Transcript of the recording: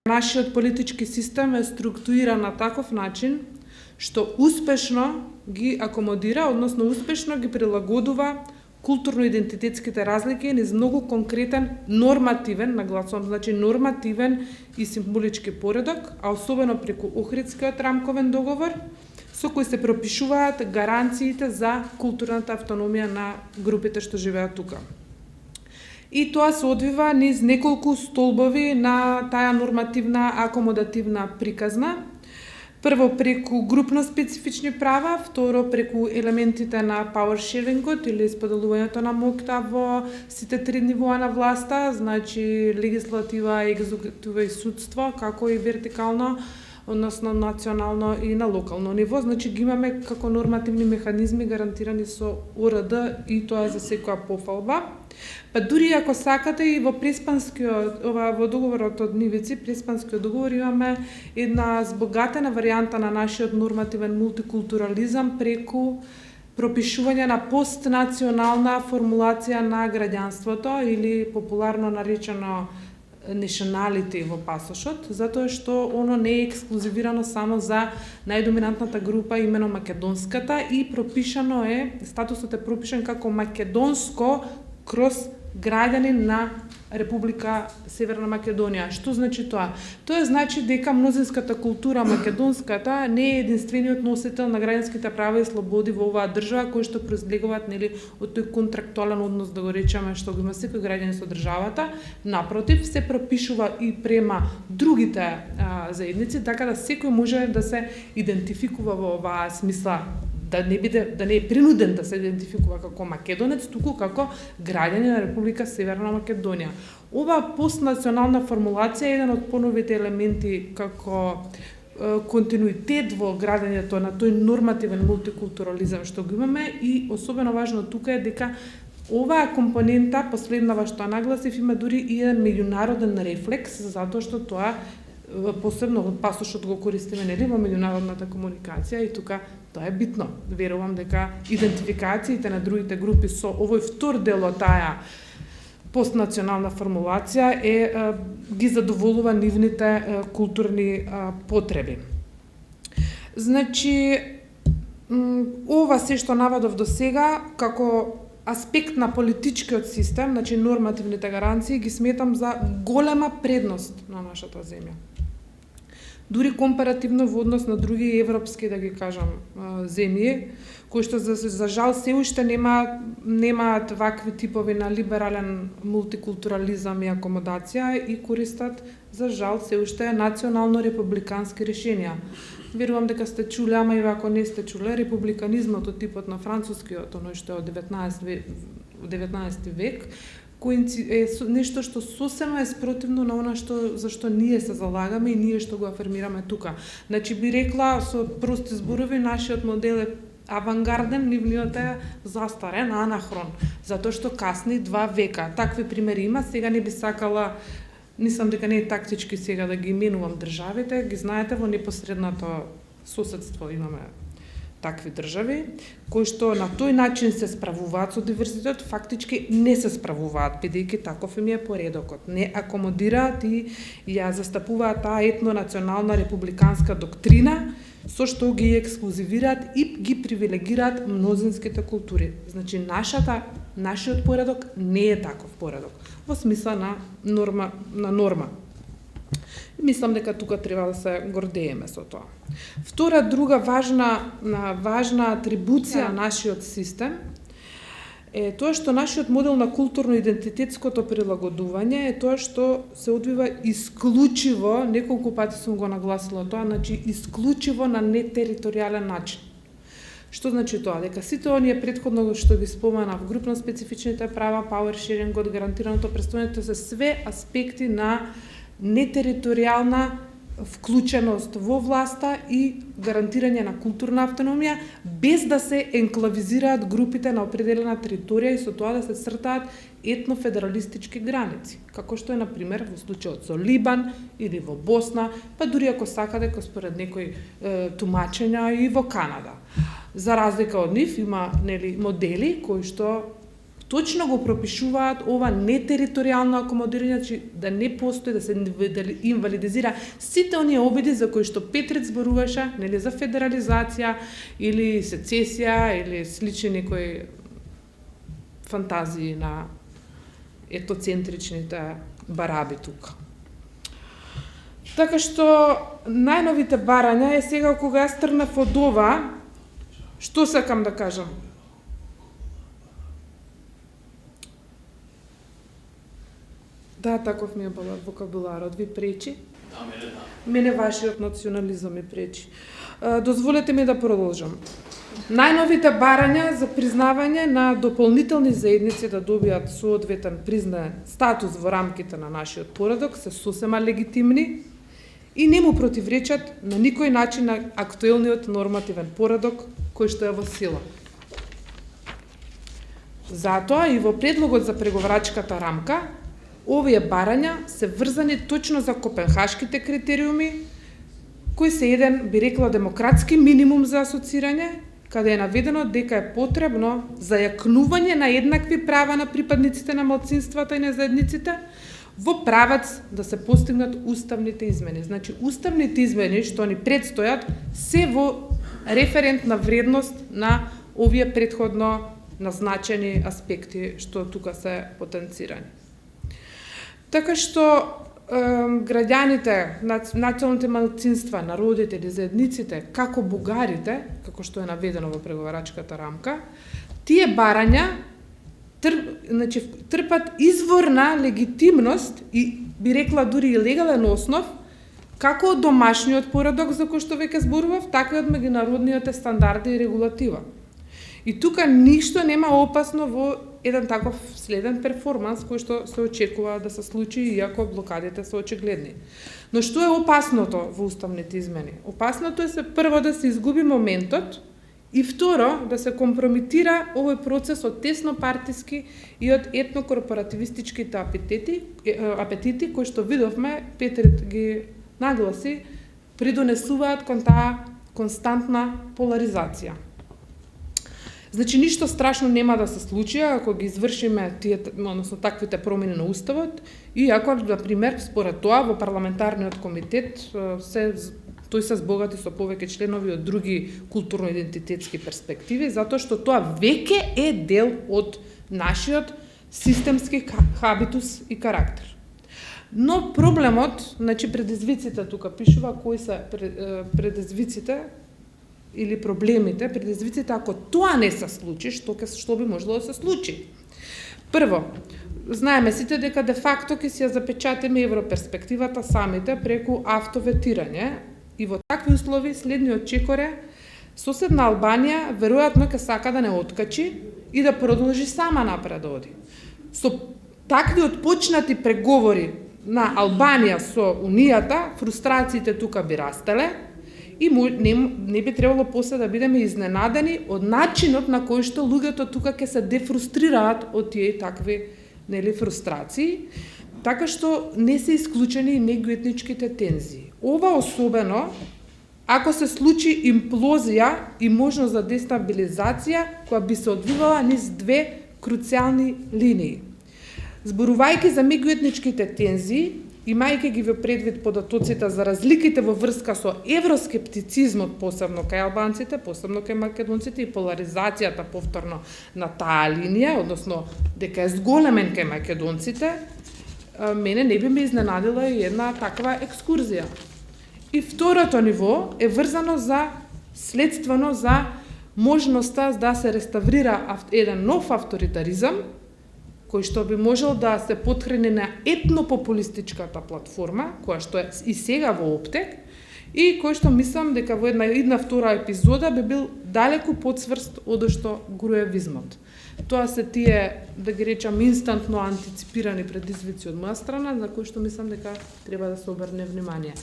Нашиот политички систем е структуриран на таков начин што успешно ги акомодира, односно успешно ги прилагодува културно-идентитетските разлики низ многу конкретен нормативен, нагласувам, значи нормативен и символички поредок, а особено преку Охридскиот рамковен договор, со кој се пропишуваат гаранциите за културната автономија на групите што живеат тука. И тоа се одвива низ неколку столбови на таа нормативна акомодативна приказна. Прво преку групно специфични права, второ преку елементите на power sharingот или споделувањето на моќта во сите три нивоа на власта, значи легислатива, екзекутива и судство, како и вертикално, односно национално и на локално ниво, значи ги имаме како нормативни механизми гарантирани со ОРД и тоа е за секоја пофалба. Па дури ако сакате и во Преспанскиот, во договорот од Нивици, Преспанскиот договор, имаме една збогатена варијанта на нашиот нормативен мултикултурализам преку пропишување на постнационална формулација на граѓанството или популарно наречено nationality во пасошот, затоа што оно не е ексклузивирано само за најдоминантната група, имено македонската, и пропишано е, статусот е пропишан како македонско кроз граѓанин на Република Северна Македонија. Што значи тоа? Тоа значи дека мнозинската култура македонската не е единствениот носител на граѓанските права и слободи во оваа држава, кои што произлегуваат од тој контрактуален однос, да го речеме, што го има секој граѓанин со државата. Напротив, се пропишува и према другите заедници, така да секој може да се идентификува во оваа смисла, да не е принуден да се идентификува како македонец, туку како граѓанин на Република Северна Македонија. Ова постнационална формулација е еден од поновите елементи како континуитет во градењето на тој нормативен мултикултурализам што го имаме, и особено важно тука е дека оваа компонента, последнава што нагласив, има дури и еден меѓународен рефлекс, затоа што тоа посебно во пасошот го користиме во меѓународната комуникација, и тука тоа е битно. Верувам дека идентификациите на другите групи со овој втор дел од таа постнационална формулација ги задоволува нивните културни потреби. Значи, ова се што наведов до сега како аспект на политичкиот систем, значи нормативните гаранции, ги сметам за голема предност на нашата земја. Дури компаративно во однос на други европски, да ги кажам, земји, кои што за жал се уште немаат вакви типови на либерален мултикултурализам и акомодација и користат за жал се уште национално-републикански решенија. Верувам дека сте чуле, ама и ако не сте чуле, републиканизмот од типот на францускиот, оној што е од 19 век, кој е нешто што сосема е спротивно на она за што ние се залагаме и ние што го афирмираме тука. Значи би рекла со прости зборови, нашиот модел е авангарден, нивниот е застарен, анахрон, затоа што касни 2 века. Такви примери има, сега не би сакала, мислам дека не е тактички сега да ги именувам државите, ги знаете, во непосредното соседство имаме такви држави, кои што на тој начин се справуваат со диверзитет, фактички не се справуваат, бидејќи таков им е поредокот. Не акомодираат и ја застапуваат таа етнонационална републиканска доктрина, со што ги ексклузивираат и ги привилегираат мнозинските култури. Значи, нашиот поредок не е таков поредок, во смисла на норма. Мислам дека тука треба да се гордееме со тоа. Втора, друга важна атрибуција на нашиот систем е тоа што нашиот модел на културно-идентитетското прилагодување е тоа што се одвива исклучиво, неколку пати сум го нагласила тоа, значи исклучиво на нетериторијален начин. Што значи тоа? Дека сите оние претходно што ги споменав, групно специфичните права, power sharingот, гарантираното престојањето, се све аспекти на нетериторијална вклученост во власта и гарантирање на културна автономија, без да се енклавизираат групите на определена територија и со тоа да се цртаат етнофедералистички граници, како што е, например, во случајот со Либан или во Босна, па дури ако сакате, според некои тумачења, и во Канада. За разлика од нив, има модели кои што точно го пропишуваат ова нетериторијално акомодирање, значи да не постои, да се инвалидизира сите оние обиди за кои што Петрет зборуваше, нели, за федерализација или сецесија или слични некои фантазии на етоцентричните бараби тука. Така што најновите барања е сега кога јас тргнав од ова, што сакам да кажам? Да, таков ми е вокабуларот, ви пречи? Мене вашиот национализам ми пречи. Дозволете ми да продолжам. Најновите барања за признавање на дополнителни заедници да добијат соодветен признаен статус во рамките на нашиот поредок се сосема легитимни и не му противречат на никој начин на актуелниот нормативен поредок кој што е во сила. Затоа и во предлогот за преговарачката рамка овие барања се врзани точно за копенхашките критериуми, кои се еден, би рекла, демократски минимум за асоцирање, каде е наведено дека е потребно зајакнување на еднакви права на припадниците на малцинствата и на заедниците во правец да се постигнат уставните измени. Значи, уставните измени што ни предстојат се во референтна вредност на овие претходно назначени аспекти што тука се потенцирани. Така што граѓаните, националните малцинства, народите или заедниците, како бугарите, како што е наведено во преговарачката рамка, тие барања трпат изворна легитимност и, би рекла, дури и легален основ, како од домашниот поредок за кој што веќе зборував, така и од меѓународните стандарди и регулатива. И тука ништо нема опасно во еден таков следен перформанс кој што се очекува да се случи, иако блокадите се очигледни. Но што е опасното во уставните измени? Опасното е прво да се изгуби моментот и второ да се компрометира овој процес од тесно партиски и од етнокорпоративистичките апетити кои што видовме, Петрет ги нагласи, придонесуваат кон таа константна поларизација. Значи, ништо страшно нема да се случи ако ги извршиме тие, односно таквите промени на уставот, и ако, например, според тоа во парламентарниот комитет тој се збогати со повеќе членови од други културно-идентитетски перспективи, затоа што тоа веќе е дел од нашиот системски хабитус и карактер. Но проблемот, значи предизвиците тука пишува кои се предизвиците или проблемите, предизвиците ако тоа не се случи, што би можело да се случи. Прво, знаеме сите дека де факто ќе си ја запечатиме европерспективата самите преку автоветирање и во такви услови следниот чекор е соседна Албанија веројатно ќе сака да не откачи и да продолжи сама напред да оди. Со такви отпочнати преговори на Албанија со Унијата, фрустрациите тука би растеле, и не би требало после да бидеме изненадени од начинот на кој што луѓето тука ќе се дефрустрираат од тие такви, нели, фрустрации, така што не се исклучени и меѓуетничките тензии. Ова особено ако се случи имплозија и можност за дестабилизација која би се одвивала низ две круцијални линии. Зборувајќи за меѓуетничките тензии, имајќи ги во предвид податоците за разликите во врска со евроскептицизмот, посебно кај албанците, посебно кај македонците и поларизацијата повторно на таа линија, односно дека е зголемен кај македонците, мене не би ме изненадила и една таква екскурзија. И второто ниво е врзано следствено за можноста да се реставрира еден нов авторитаризам, кој што би можел да се потхрани на етнопопулистичката платформа, која што е и сега во оптек, и кој што мислам дека во една втора епизода би бил далеку подсврст од што груевизмот. Тоа се тие, да ги речам, инстантно антиципирани предизвици од моја страна, на кои што мислам дека треба да се обрне внимание.